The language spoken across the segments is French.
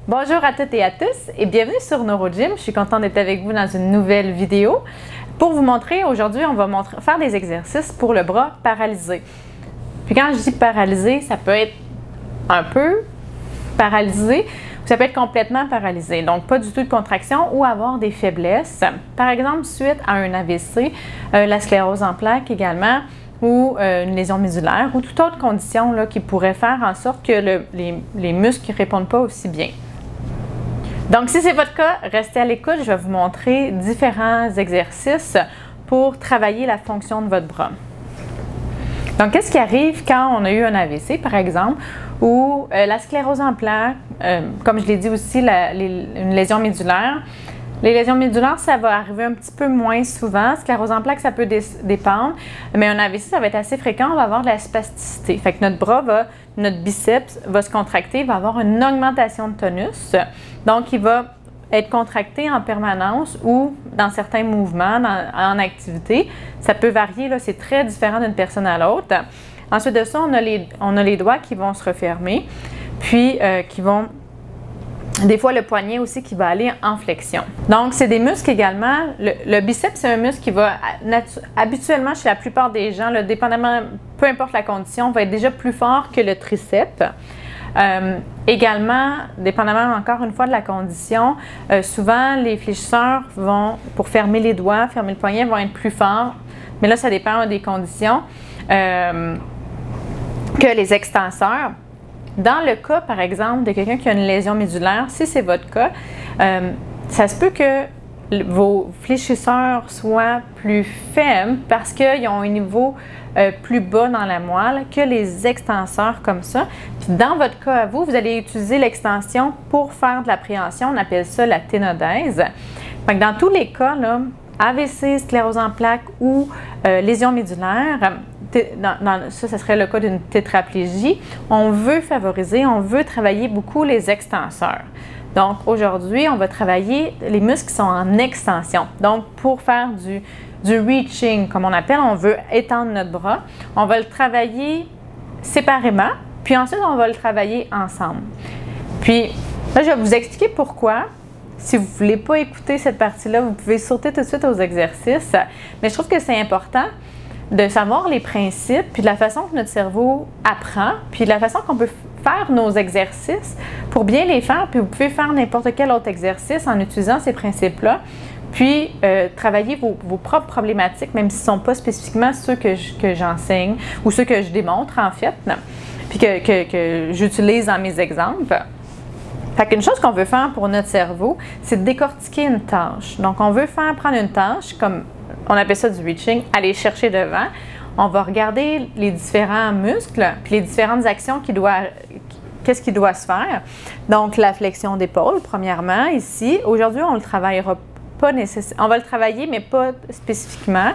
Bonjour à toutes et à tous et bienvenue sur NeuroGym. Je suis contente d'être avec vous dans une nouvelle vidéo. Pour vous montrer, aujourd'hui, on va faire des exercices pour le bras paralysé. Puis quand je dis paralysé, ça peut être un peu paralysé ou ça peut être complètement paralysé. Donc, pas du tout de contraction ou avoir des faiblesses. Par exemple, suite à un AVC, la sclérose en plaques également, ou une lésion médulaire ou toute autre condition là, qui pourrait faire en sorte que les muscles ne répondent pas aussi bien. Donc, si c'est votre cas, restez à l'écoute. Je vais vous montrer différents exercices pour travailler la fonction de votre bras. Donc, qu'est-ce qui arrive quand on a eu un AVC, par exemple, ou la sclérose en plaques, comme je l'ai dit aussi, une lésion médulaire. Les lésions médulaires, ça va arriver un petit peu moins souvent. Sclérose en plaques, ça peut dépendre. Mais un AVC, ça va être assez fréquent. On va avoir de la spasticité. Fait que notre biceps va se contracter, va avoir une augmentation de tonus. Donc, il va être contracté en permanence ou dans certains mouvements, en activité. Ça peut varier, là, c'est très différent d'une personne à l'autre. Ensuite de ça, on a les doigts qui vont se refermer, puis qui vont... Des fois, le poignet aussi qui va aller en flexion. Donc, c'est des muscles également. Le biceps, c'est un muscle qui va, habituellement, chez la plupart des gens, là, dépendamment, peu importe la condition, va être déjà plus fort que le triceps. Également, dépendamment encore une fois de la condition, souvent, les fléchisseurs vont, pour fermer les doigts, fermer le poignet, vont être plus forts. Mais là, ça dépend des conditions que les extenseurs. Dans le cas, par exemple, de quelqu'un qui a une lésion médulaire, si c'est votre cas, ça se peut que vos fléchisseurs soient plus faibles parce qu'ils ont un niveau plus bas dans la moelle que les extenseurs comme ça. Puis dans votre cas à vous, vous allez utiliser l'extension pour faire de la préhension. On appelle ça la ténodèse. Fait que dans tous les cas, là, AVC, sclérose en plaques ou lésion médulaire, ça serait le cas d'une tétraplégie, on veut travailler beaucoup les extenseurs. Donc, aujourd'hui, on va travailler les muscles qui sont en extension. Donc, pour faire du reaching, comme on appelle, on veut étendre notre bras. On va le travailler séparément, puis ensuite, on va le travailler ensemble. Puis, là, je vais vous expliquer pourquoi. Si vous ne voulez pas écouter cette partie-là, vous pouvez sauter tout de suite aux exercices. Mais je trouve que c'est important de savoir les principes, puis de la façon que notre cerveau apprend, puis de la façon qu'on peut faire nos exercices pour bien les faire. Puis vous pouvez faire n'importe quel autre exercice en utilisant ces principes-là, puis travailler vos propres problématiques, même s'ils ne sont pas spécifiquement ceux que j'enseigne ou ceux que je démontre en fait, puis que j'utilise dans mes exemples. Fait qu'une chose qu'on veut faire pour notre cerveau, c'est de décortiquer une tâche. Donc, on veut prendre une tâche, comme on appelle ça du reaching, aller chercher devant. On va regarder les différents muscles, puis les différentes actions qu'est-ce qui doit se faire. Donc, la flexion d'épaule, premièrement, ici. Aujourd'hui, on le travaillera pas nécessairement. On va le travailler, mais pas spécifiquement.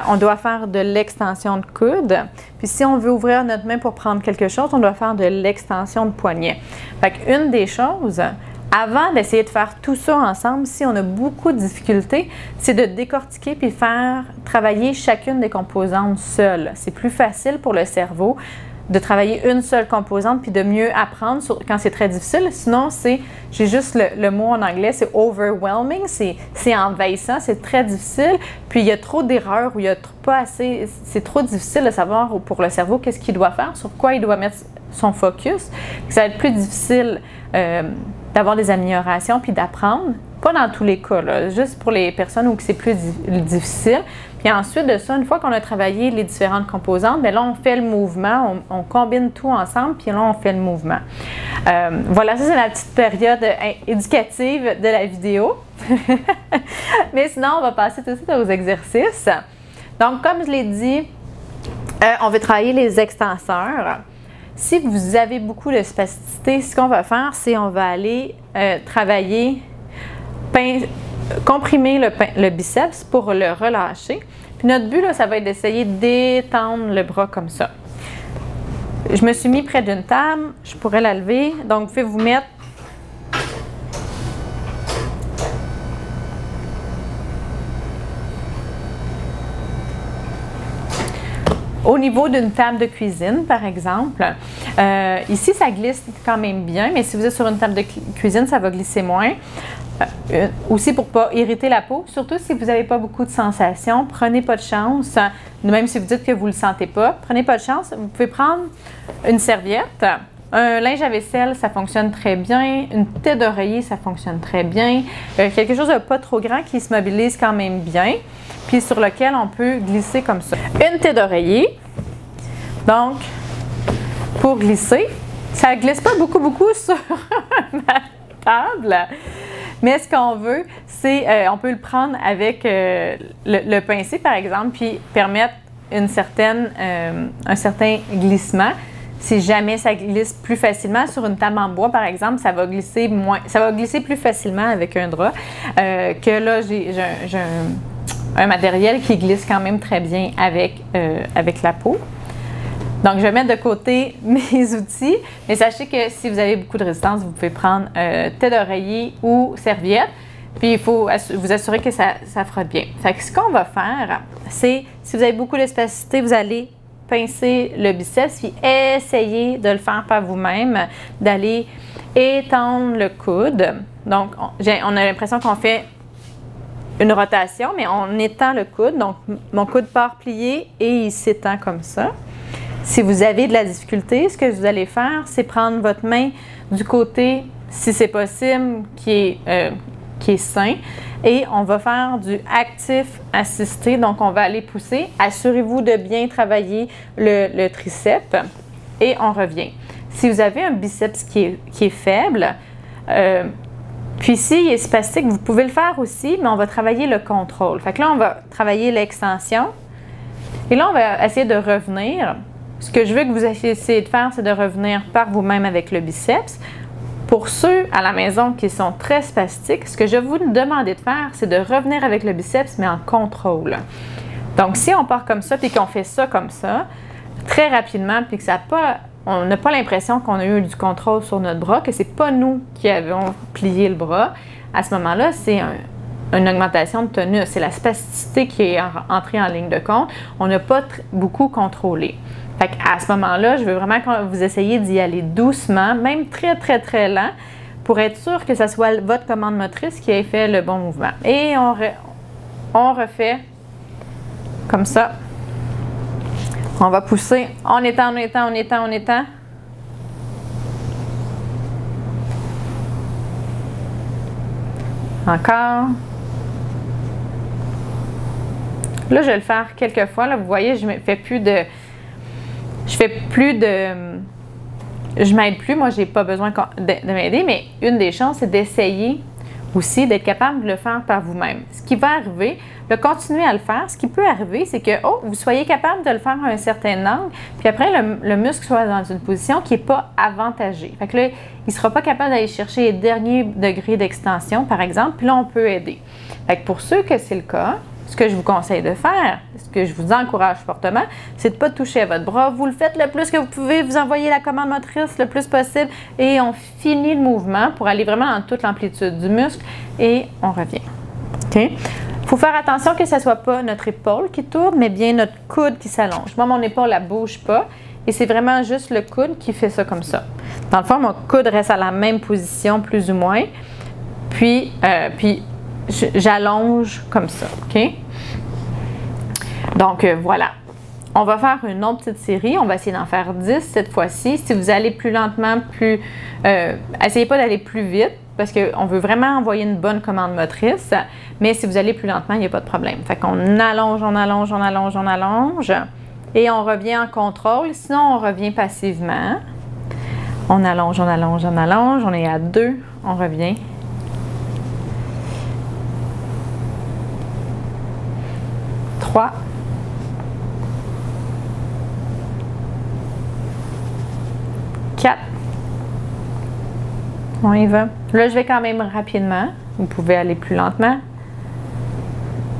On doit faire de l'extension de coude. Puis si on veut ouvrir notre main pour prendre quelque chose, on doit faire de l'extension de poignet. Fait qu'une des choses, avant d'essayer de faire tout ça ensemble, si on a beaucoup de difficultés, c'est de décortiquer puis faire travailler chacune des composantes seule. C'est plus facile pour le cerveau de travailler une seule composante puis de mieux apprendre quand c'est très difficile. Sinon, j'ai juste le mot en anglais, c'est overwhelming, c'est envahissant, c'est très difficile. Puis il y a trop d'erreurs ou il y a pas assez, c'est trop difficile de savoir pour le cerveau qu'est-ce qu'il doit faire, sur quoi il doit mettre son focus. Ça va être plus difficile d'avoir des améliorations puis d'apprendre. Pas dans tous les cas, là, juste pour les personnes où c'est plus difficile. Puis ensuite de ça, une fois qu'on a travaillé les différentes composantes, bien là, on fait le mouvement, on combine tout ensemble, puis là, on fait le mouvement. Voilà, ça, c'est la petite période éducative de la vidéo. Mais sinon, on va passer tout de suite aux exercices. Donc, comme je l'ai dit, on veut travailler les extenseurs. Si vous avez beaucoup de spasticité, ce qu'on va faire, c'est on va aller travailler, comprimer le biceps pour le relâcher. Puis notre but, là, ça va être d'essayer d'étendre le bras comme ça. Je me suis mis près d'une table, je pourrais la lever. Donc, vous pouvez vous mettre Au niveau d'une table de cuisine, par exemple, ici, ça glisse quand même bien, mais si vous êtes sur une table de cuisine, ça va glisser moins. Aussi pour ne pas irriter la peau, surtout si vous n'avez pas beaucoup de sensations, prenez pas de chance, même si vous dites que vous ne le sentez pas, prenez pas de chance, vous pouvez prendre une serviette, un linge à vaisselle, ça fonctionne très bien, une tête d'oreiller, ça fonctionne très bien, quelque chose de pas trop grand qui se mobilise quand même bien, puis sur lequel on peut glisser comme ça. Une tête d'oreiller, donc pour glisser, ça ne glisse pas beaucoup sur ma table. Mais ce qu'on veut, c'est, on peut le prendre avec le pincé, par exemple, puis permettre un certain glissement. Si jamais ça glisse plus facilement sur une table en bois, par exemple, ça va glisser plus facilement avec un drap que là, j'ai un matériel qui glisse quand même très bien avec la peau. Donc, je vais mettre de côté mes outils, mais sachez que si vous avez beaucoup de résistance, vous pouvez prendre tête d'oreiller ou serviette, puis il faut vous assurer que ça frotte bien. Fait que ce qu'on va faire, c'est, si vous avez beaucoup de spasticité, vous allez pincer le biceps, puis essayer de le faire par vous-même, d'aller étendre le coude. Donc, on a l'impression qu'on fait une rotation, mais on étend le coude. Donc, mon coude part plié et il s'étend comme ça. Si vous avez de la difficulté, ce que vous allez faire, c'est prendre votre main du côté, si c'est possible, qui est sain, et on va faire du actif assisté. Donc, on va aller pousser. Assurez-vous de bien travailler le triceps et on revient. Si vous avez un biceps qui est faible, puis s'il est spastique, vous pouvez le faire aussi, mais on va travailler le contrôle. Fait que là, on va travailler l'extension. Et là, on va essayer de revenir. Ce que je veux que vous essayez de faire, c'est de revenir par vous-même avec le biceps. Pour ceux à la maison qui sont très spastiques, ce que je vais vous demander de faire, c'est de revenir avec le biceps, mais en contrôle. Donc, si on part comme ça, puis qu'on fait ça comme ça, très rapidement, puis que on n'a pas l'impression qu'on a eu du contrôle sur notre bras, que c'est pas nous qui avons plié le bras, à ce moment-là, c'est une augmentation de tonus. C'est la spasticité qui est entrée en ligne de compte. On n'a pas beaucoup contrôlé. Fait qu'à ce moment-là, je veux vraiment que vous essayiez d'y aller doucement, même très, très, très lent, pour être sûr que ce soit votre commande motrice qui ait fait le bon mouvement. Et on refait comme ça. On va pousser. On étend. Encore. Là, je vais le faire quelques fois. Là, vous voyez, je m'aide plus. Moi, j'ai pas besoin de m'aider, mais une des chances, c'est d'essayer aussi d'être capable de le faire par vous-même. Ce qui va arriver, de continuer à le faire, ce qui peut arriver, c'est que vous soyez capable de le faire à un certain angle, puis après, le muscle soit dans une position qui n'est pas avantagée. Fait que là, il ne sera pas capable d'aller chercher les derniers degrés d'extension, par exemple, puis là, on peut aider. Fait que pour ceux que c'est le cas, ce que je vous conseille de faire, ce que je vous encourage fortement, c'est de ne pas toucher à votre bras. Vous le faites le plus que vous pouvez, vous envoyez la commande motrice le plus possible et on finit le mouvement pour aller vraiment dans toute l'amplitude du muscle et on revient. OK? Il faut faire attention que ce ne soit pas notre épaule qui tourne, mais bien notre coude qui s'allonge. Moi, mon épaule, elle ne bouge pas et c'est vraiment juste le coude qui fait ça comme ça. Dans le fond, mon coude reste à la même position, plus ou moins. Puis j'allonge comme ça, OK? Donc, voilà. On va faire une autre petite série. On va essayer d'en faire 10 cette fois-ci. Si vous allez plus lentement, essayez pas d'aller plus vite parce qu'on veut vraiment envoyer une bonne commande motrice. Mais si vous allez plus lentement, il n'y a pas de problème. Fait qu'on allonge, on allonge et on revient en contrôle. Sinon, on revient passivement. On allonge. On est à 2. On revient. 3. 4. On y va. Là, je vais quand même rapidement. Vous pouvez aller plus lentement.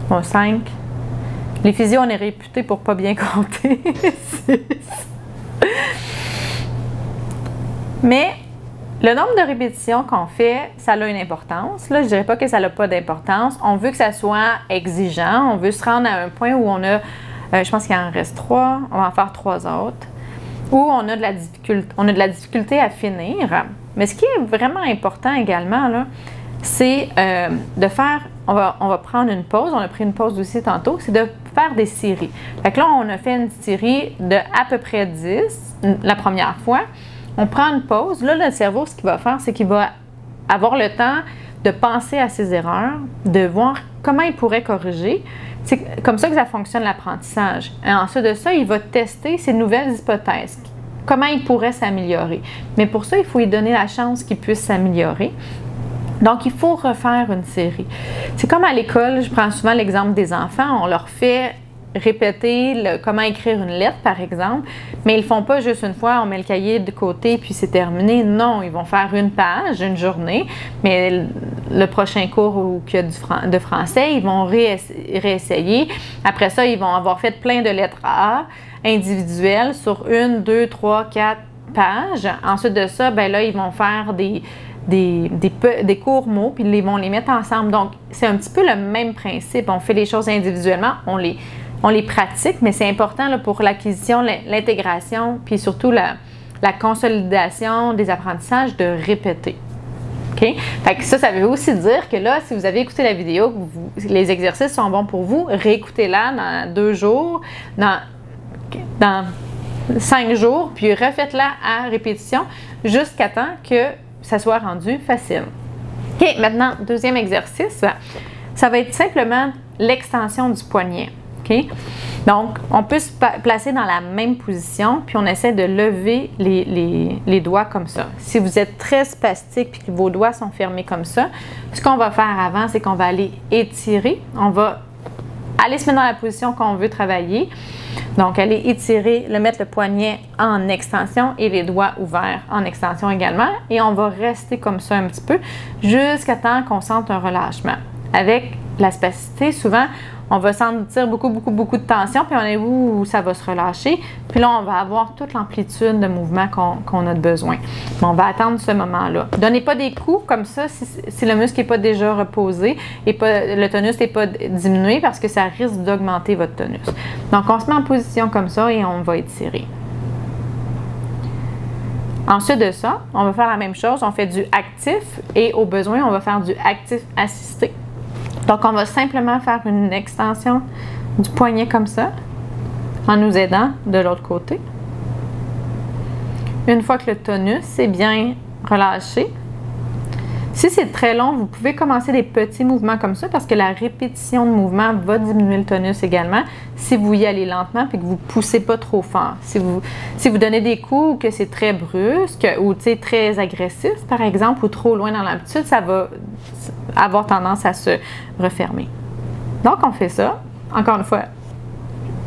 Bon, 5. Les physios, on est réputés pour pas bien compter. 6. Mais le nombre de répétitions qu'on fait, ça a une importance. Là, je ne dirais pas que ça n'a pas d'importance. On veut que ça soit exigeant. On veut se rendre à un point où on a Je pense qu'il en reste 3. On va en faire 3 autres. Où on a de la difficulté à finir. Mais ce qui est vraiment important également, là, c'est de faire, on va prendre une pause, on a pris une pause aussi tantôt, c'est de faire des séries. Fait que là, on a fait une série de à peu près 10 la première fois. On prend une pause. Là, le cerveau, ce qu'il va faire, c'est qu'il va avoir le temps de penser à ses erreurs, de voir comment il pourrait corriger. C'est comme ça que ça fonctionne l'apprentissage. Ensuite de ça, il va tester ses nouvelles hypothèses. Comment il pourrait s'améliorer. Mais pour ça, il faut lui donner la chance qu'il puisse s'améliorer. Donc, il faut refaire une série. C'est comme à l'école, je prends souvent l'exemple des enfants, on leur fait répéter comment écrire une lettre, par exemple, mais ils ne le font pas juste une fois, on met le cahier de côté puis c'est terminé. Non, ils vont faire une page, une journée, mais le prochain cours où il y a de français, ils vont réessayer. Après ça, ils vont avoir fait plein de lettres A individuelles sur 1, 2, 3, 4 pages. Ensuite de ça, ben là, ils vont faire des courts mots, puis ils vont les mettre ensemble. Donc, c'est un petit peu le même principe. On fait les choses individuellement, on les pratique, mais c'est important là, pour l'acquisition, l'intégration, puis surtout la consolidation des apprentissages de répéter. OK? Fait que ça veut aussi dire que là, si vous avez écouté la vidéo, les exercices sont bons pour vous, réécoutez-la dans 2 jours, dans 5 jours, puis refaites-la à répétition jusqu'à temps que ça soit rendu facile. OK, maintenant, deuxième exercice, ça va être simplement l'extension du poignet. OK? Donc, on peut se placer dans la même position, puis on essaie de lever les doigts comme ça. Si vous êtes très spastique et que vos doigts sont fermés comme ça, ce qu'on va faire avant, c'est qu'on va aller étirer. On va aller se mettre dans la position qu'on veut travailler. Donc, aller étirer, mettre le poignet en extension et les doigts ouverts en extension également. Et on va rester comme ça un petit peu jusqu'à temps qu'on sente un relâchement. Avec la spasticité, souvent, on va sentir beaucoup de tension, puis on est où ça va se relâcher. Puis là, on va avoir toute l'amplitude de mouvement qu'on a besoin. Mais on va attendre ce moment-là. Donnez pas des coups comme ça si le muscle n'est pas déjà reposé et le tonus n'est pas diminué parce que ça risque d'augmenter votre tonus. Donc, on se met en position comme ça et on va étirer. Ensuite de ça, on va faire la même chose. On fait du actif et au besoin, on va faire du actif assisté. Donc, on va simplement faire une extension du poignet comme ça, en nous aidant de l'autre côté. Une fois que le tonus est bien relâché, si c'est très long, vous pouvez commencer des petits mouvements comme ça parce que la répétition de mouvement va diminuer le tonus également si vous y allez lentement et que vous ne poussez pas trop fort. Si vous donnez des coups ou que c'est très brusque ou très agressif, par exemple, ou trop loin dans l'amplitude, ça va avoir tendance à se refermer. Donc, on fait ça. Encore une fois,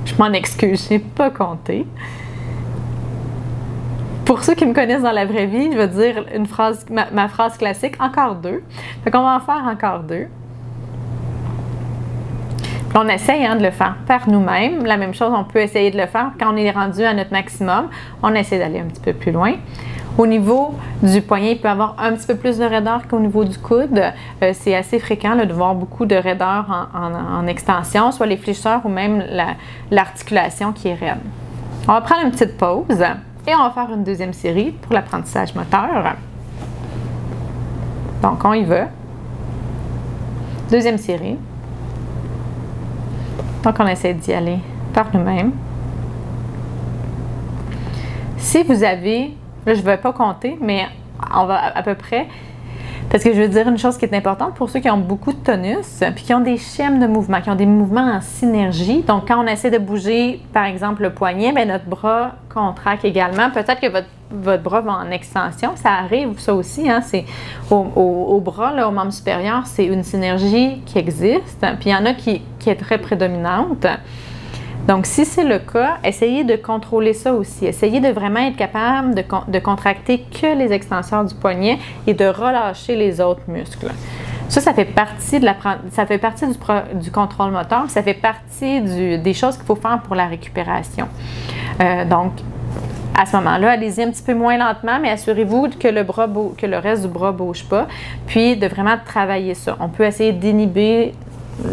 je m'en excuse, je n'ai pas compté. Pour ceux qui me connaissent dans la vraie vie, je vais dire ma phrase classique, encore 2. Fait qu'on va en faire encore 2. Puis on essaye de le faire par nous-mêmes. La même chose, on peut essayer de le faire quand on est rendu à notre maximum. On essaie d'aller un petit peu plus loin. Au niveau du poignet, il peut y avoir un petit peu plus de raideur qu'au niveau du coude. C'est assez fréquent de voir beaucoup de raideur en extension, soit les fléchisseurs ou même l'articulation qui est raide. On va prendre une petite pause. Et on va faire une deuxième série pour l'apprentissage moteur. Donc, on y va. Deuxième série. Donc, on essaie d'y aller par nous-mêmes. Si vous avez, là, je ne vais pas compter, mais on va à peu près, parce que je veux dire une chose qui est importante pour ceux qui ont beaucoup de tonus, puis qui ont des schèmes de mouvement, qui ont des mouvements en synergie. Donc, quand on essaie de bouger, par exemple, le poignet, bien, notre bras contracte également. Peut-être que votre bras va en extension. Ça arrive, ça aussi. C'est au bras, là, au membre supérieur, c'est une synergie qui existe. Puis, il y en a qui est très prédominante. Donc, si c'est le cas, essayez de contrôler ça aussi. Essayez de vraiment être capable de contracter que les extenseurs du poignet et de relâcher les autres muscles. Ça fait partie du contrôle moteur. Ça fait partie des choses qu'il faut faire pour la récupération. Donc, à ce moment-là, allez-y un petit peu moins lentement, mais assurez-vous que le reste du bras ne bouge pas. Puis, de vraiment travailler ça. On peut essayer d'inhiber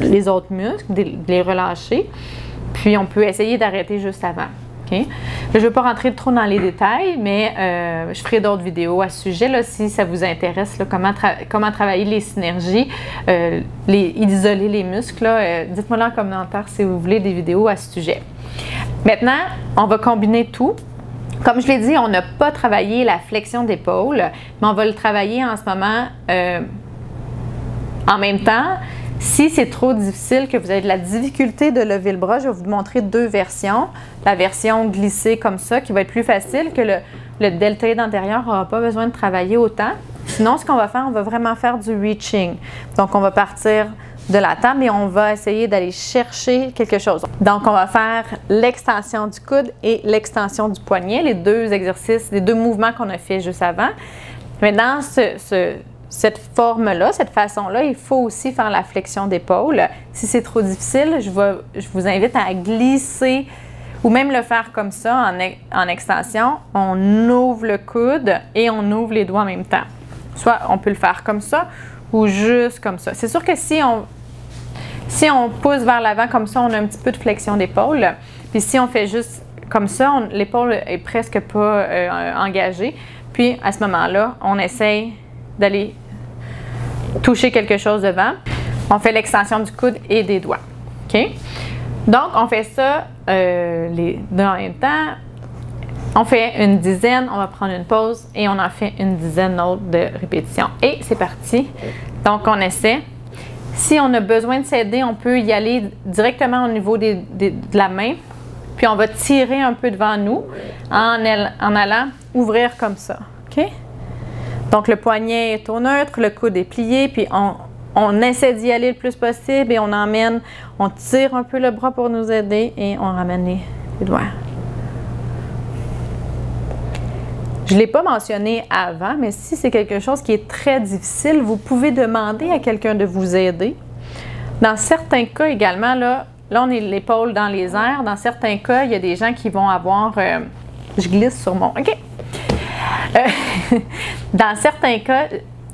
les autres muscles, de les relâcher. Puis, on peut essayer d'arrêter juste avant. Okay? Je ne vais pas rentrer trop dans les détails, mais je ferai d'autres vidéos à ce sujet, là, si ça vous intéresse, là, comment travailler les synergies, isoler les muscles. Dites-moi là en commentaire si vous voulez des vidéos à ce sujet. Maintenant, on va combiner tout. Comme je l'ai dit, on n'a pas travaillé la flexion d'épaule, mais on va le travailler en ce moment en même temps. Si c'est trop difficile, que vous avez de la difficulté de lever le bras, je vais vous montrer deux versions. La version glissée comme ça, qui va être plus facile, que le deltoïde antérieur n'aura pas besoin de travailler autant. Sinon, ce qu'on va faire, on va vraiment faire du reaching. Donc, on va partir de la table et on va essayer d'aller chercher quelque chose. Donc, on va faire l'extension du coude et l'extension du poignet, les deux exercices, les deux mouvements qu'on a fait juste avant. Maintenant, cette forme-là, cette façon-là, il faut aussi faire la flexion d'épaule. Si c'est trop difficile, je vous invite à glisser ou même le faire comme ça en extension. On ouvre le coude et on ouvre les doigts en même temps. Soit on peut le faire comme ça ou juste comme ça. C'est sûr que si on pousse vers l'avant comme ça, on a un petit peu de flexion d'épaule. Puis si on fait juste comme ça, l'épaule est presque pas engagée. Puis à ce moment-là, on essaye d'aller toucher quelque chose devant. On fait l'extension du coude et des doigts. OK? Donc, on fait ça les deux en même temps. On fait une dizaine, on va prendre une pause et on en fait une dizaine d'autres de répétitions. Et c'est parti. Donc, on essaie. Si on a besoin de s'aider, on peut y aller directement au niveau de la main. Puis, on va tirer un peu devant nous en allant ouvrir comme ça. OK? Donc, le poignet est au neutre, le coude est plié, puis on essaie d'y aller le plus possible et on tire un peu le bras pour nous aider et on ramène les doigts. Je ne l'ai pas mentionné avant, mais si c'est quelque chose qui est très difficile, vous pouvez demander à quelqu'un de vous aider. Dans certains cas également, là on est l'épaule dans les airs. Dans certains cas, il y a des gens qui vont avoir... je glisse sur mon... OK. Dans certains cas,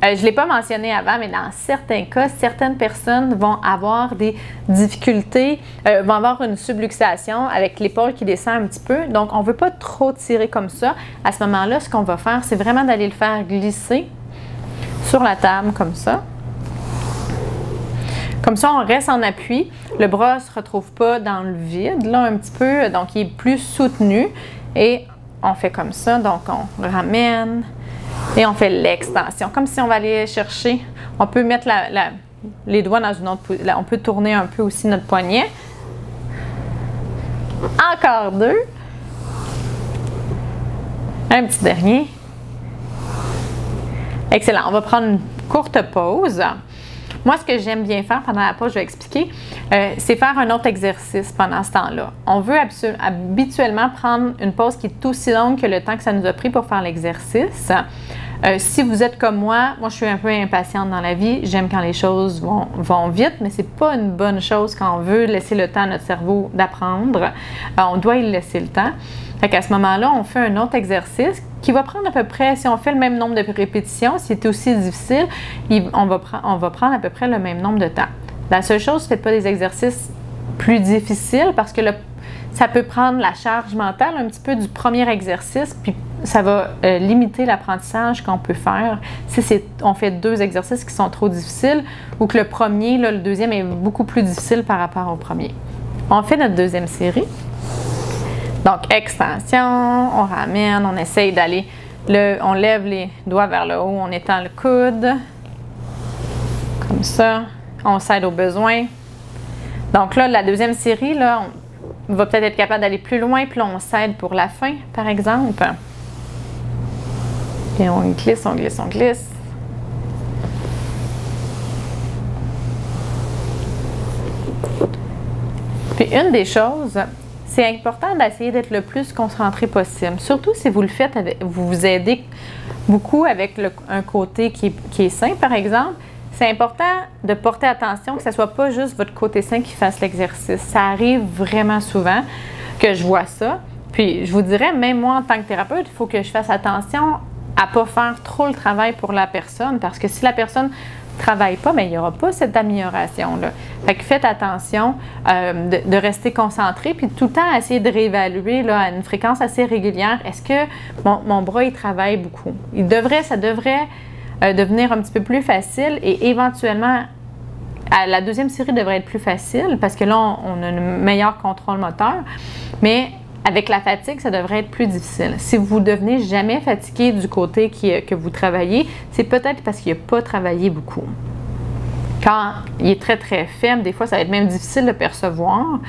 je ne l'ai pas mentionné avant, mais dans certains cas, certaines personnes vont avoir des difficultés, vont avoir une subluxation avec l'épaule qui descend un petit peu. Donc, on ne veut pas trop tirer comme ça. À ce moment-là, ce qu'on va faire, c'est vraiment d'aller le faire glisser sur la table comme ça. Comme ça, on reste en appui. Le bras ne se retrouve pas dans le vide, là, un petit peu. Donc, il est plus soutenu. Et on fait comme ça. Donc, on ramène et on fait l'extension. Comme si on va aller chercher. On peut mettre les doigts dans une autre position. On peut tourner un peu aussi notre poignet. Encore deux. Un petit dernier. Excellent. On va prendre une courte pause. Moi, ce que j'aime bien faire pendant la pause, je vais expliquer, c'est faire un autre exercice pendant ce temps-là. On veut habituellement prendre une pause qui est aussi longue que le temps que ça nous a pris pour faire l'exercice. Si vous êtes comme moi, je suis un peu impatiente dans la vie. J'aime quand les choses vont vite, mais c'est pas une bonne chose quand on veut laisser le temps à notre cerveau d'apprendre. On doit y laisser le temps. Fait qu'à ce moment-là, on fait un autre exercice qui va prendre à peu près, si on fait le même nombre de répétitions, si c'est aussi difficile, on va prendre à peu près le même nombre de temps. La seule chose, faites pas des exercices plus difficiles parce que ça peut prendre la charge mentale un petit peu du premier exercice, puis ça va limiter l'apprentissage qu'on peut faire si on fait deux exercices qui sont trop difficiles ou que le premier, le deuxième est beaucoup plus difficile par rapport au premier. On fait notre deuxième série. Donc, extension, on ramène, on essaye d'aller, on lève les doigts vers le haut, on étend le coude, comme ça, on s'aide au besoin. Donc là, la deuxième série, là, on va peut-être être capable d'aller plus loin, puis là, on s'aide pour la fin, par exemple. Et on glisse, on glisse, on glisse. Puis une des choses, c'est important d'essayer d'être le plus concentré possible. Surtout si vous le faites, vous vous aidez beaucoup avec un côté qui est sain, par exemple. C'est important de porter attention que ce ne soit pas juste votre côté sain qui fasse l'exercice. Ça arrive vraiment souvent que je vois ça. Puis je vous dirais, même moi en tant que thérapeute, il faut que je fasse attention à ne pas faire trop le travail pour la personne. Parce que si la personne ne travaille pas, bien, il n'y aura pas cette amélioration-là. Fait que faites attention de rester concentré, puis tout le temps essayer de réévaluer là, à une fréquence assez régulière. Est-ce que mon bras, il travaille beaucoup? Ça devrait devenir un petit peu plus facile et éventuellement, la deuxième série devrait être plus facile parce que là, on a un meilleur contrôle moteur. Mais avec la fatigue, ça devrait être plus difficile. Si vous ne devenez jamais fatigué du côté que vous travaillez, c'est peut-être parce qu'il n'a pas travaillé beaucoup. Quand il est très, très faible, des fois, ça va être même difficile de percevoir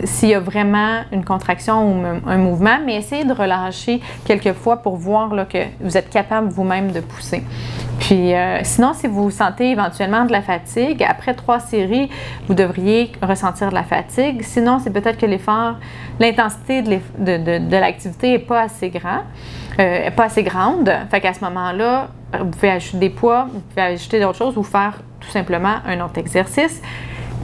s'il y a vraiment une contraction ou un mouvement, mais essayez de relâcher quelques fois pour voir là, que vous êtes capable vous-même de pousser. Puis sinon, si vous sentez éventuellement de la fatigue, après 3 séries, vous devriez ressentir de la fatigue. Sinon, c'est peut-être que l'intensité de l'activité n'est pas assez grande. Fait qu'à ce moment-là, vous pouvez ajouter des poids, vous pouvez ajouter d'autres choses ou faire tout simplement un autre exercice.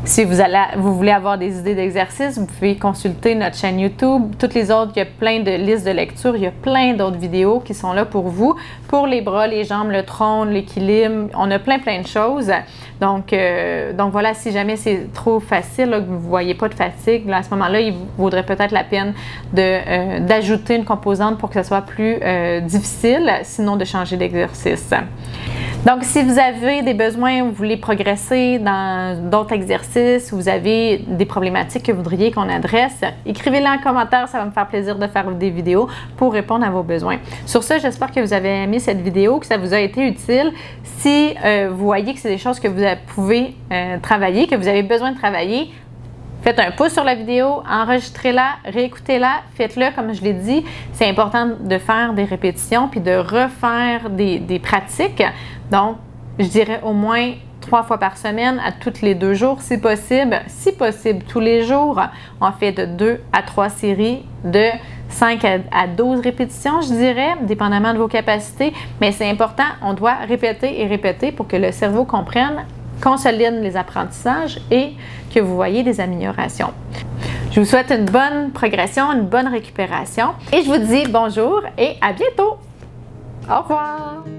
Si vous voulez avoir des idées d'exercices, vous pouvez consulter notre chaîne YouTube. Toutes les autres, il y a plein de listes de lecture. Il y a plein d'autres vidéos qui sont là pour vous. Pour les bras, les jambes, le trône, l'équilibre, on a plein de choses. Donc voilà, si jamais c'est trop facile, là, que vous ne voyez pas de fatigue, là, à ce moment-là, il vaudrait peut-être la peine d'ajouter une composante pour que ce soit plus difficile, sinon de changer d'exercice. Donc, si vous avez des besoins, vous voulez progresser dans d'autres exercices, vous avez des problématiques que vous voudriez qu'on adresse, écrivez-les en commentaire, ça va me faire plaisir de faire des vidéos pour répondre à vos besoins. Sur ce, j'espère que vous avez aimé cette vidéo, que ça vous a été utile. Si vous voyez que c'est des choses que vous pouvez travailler, que vous avez besoin de travailler, faites un pouce sur la vidéo, enregistrez-la, réécoutez-la, faites-le comme je l'ai dit. C'est important de faire des répétitions puis de refaire des pratiques. Donc, je dirais au moins 3 fois par semaine, à tous les 2 jours si possible. Si possible, tous les jours, on fait de 2 à 3 séries de 5 à 12 répétitions, je dirais, dépendamment de vos capacités. Mais c'est important, on doit répéter et répéter pour que le cerveau comprenne, consolide les apprentissages et que vous voyez des améliorations. Je vous souhaite une bonne progression, une bonne récupération et je vous dis bonjour et à bientôt. Au revoir!